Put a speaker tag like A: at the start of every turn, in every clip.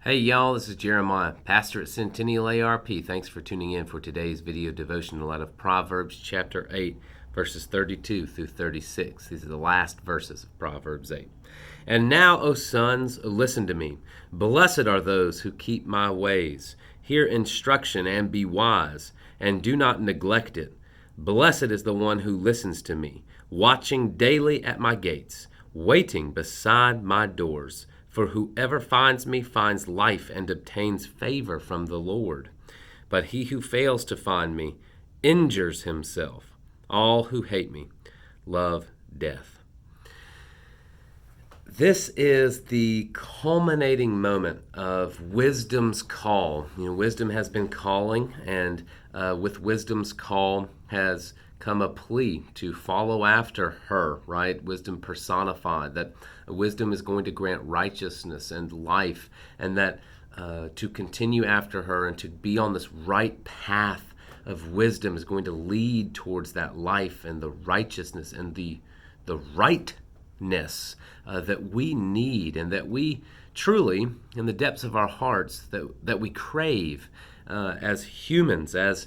A: Hey y'all, this is Jeremiah, pastor at Centennial ARP. Thanks for tuning in for today's video devotional out of Proverbs chapter 8, verses 32 through 36. These are the last verses of Proverbs 8. And now, O sons, listen to me. Blessed are those who keep my ways. Hear instruction and be wise, and do not neglect it. Blessed is the one who listens to me, watching daily at my gates, waiting beside my doors. For whoever finds me finds life and obtains favor from the Lord. But he who fails to find me injures himself. All who hate me love death. This is the culminating moment of wisdom's call. Wisdom has been calling, and with wisdom's call has come a plea to follow after her, right? Wisdom personified, that wisdom is going to grant righteousness and life, and that to continue after her and to be on this right path of wisdom is going to lead towards that life and the righteousness and the rightness that we need and that we truly, in the depths of our hearts, that we crave as humans, as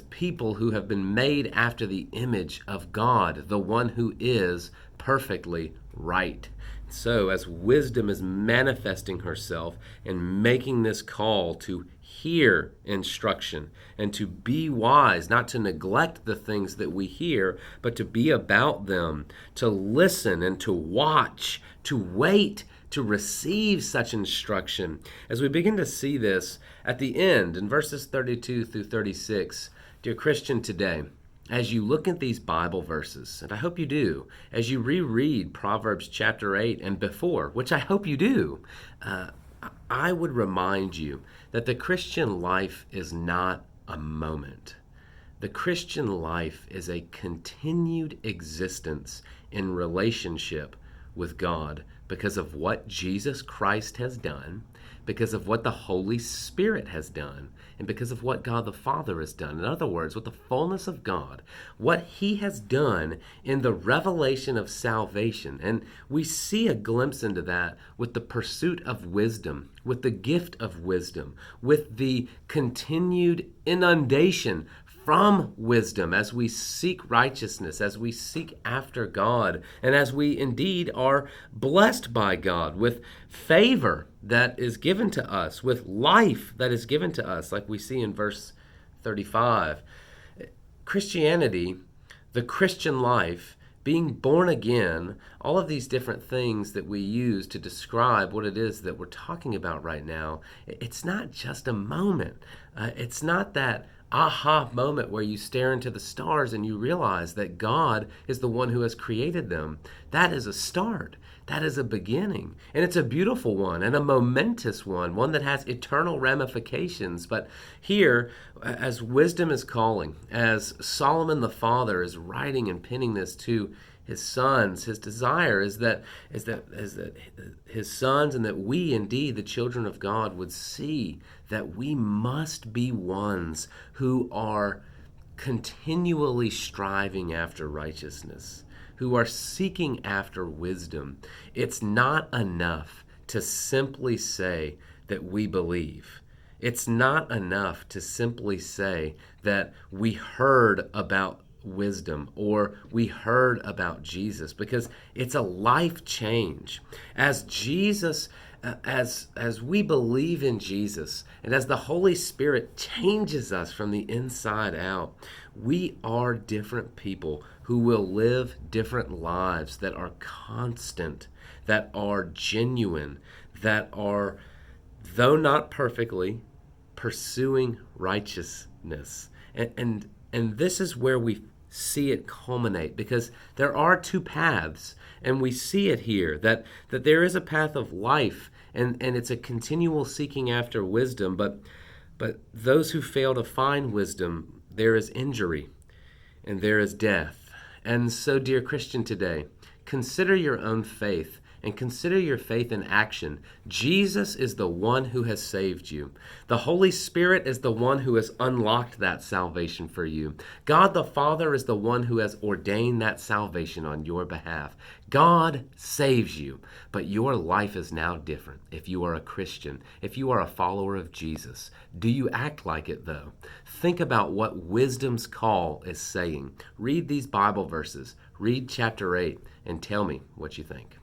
A: people who have been made after the image of God, the one who is perfectly right. So as wisdom is manifesting herself and making this call to hear instruction and to be wise, not to neglect the things that we hear, but to be about them, to listen and to watch, to wait, to receive such instruction. As we begin to see this at the end in verses 32 through 36, dear Christian, today, as you look at these Bible verses, and I hope you do, as you reread Proverbs chapter 8 and before, which I hope you do, I would remind you that the Christian life is not a moment. The Christian life is a continued existence in relationship with God because of what Jesus Christ has done, because of what the Holy Spirit has done, and because of what God the Father has done. In other words, with the fullness of God, what He has done in the revelation of salvation. And we see a glimpse into that with the pursuit of wisdom, with the gift of wisdom, with the continued inundation from wisdom as we seek righteousness, as we seek after God, and as we indeed are blessed by God with favor that is given to us, with life that is given to us, like we see in verse 35. Christianity, the Christian life, being born again, all of these different things that we use to describe what it is that we're talking about right now, it's not just a moment. It's not that aha moment where you stare into the stars and you realize that God is the one who has created them. That is a start. That is a beginning. And it's a beautiful one and a momentous one that has eternal ramifications. But here, as wisdom is calling, as Solomon the father is writing and penning this to his sons, his desire is that his sons and that we indeed, the children of God, would see that we must be ones who are continually striving after righteousness, who are seeking after wisdom. It's not enough to simply say that we believe. It's not enough to simply say that we heard about wisdom or we heard about Jesus, because it's a life change. As Jesus, as we believe in Jesus and as the Holy Spirit changes us from the inside out, we are different people who will live different lives that are constant, that are genuine, that are, though not perfectly, pursuing righteousness. And this is where we see it culminate, because there are two paths, and we see it here, that there is a path of life, and it's a continual seeking after wisdom, but those who fail to find wisdom, there is injury and there is death. And so, dear Christian, today, consider your own faith and consider your faith in action. Jesus is the one who has saved you. The Holy Spirit is the one who has unlocked that salvation for you. God the Father is the one who has ordained that salvation on your behalf. God saves you, but your life is now different if you are a Christian, if you are a follower of Jesus. Do you act like it, though? Think about what wisdom's call is saying. Read these Bible verses. Read chapter 8 and tell me what you think.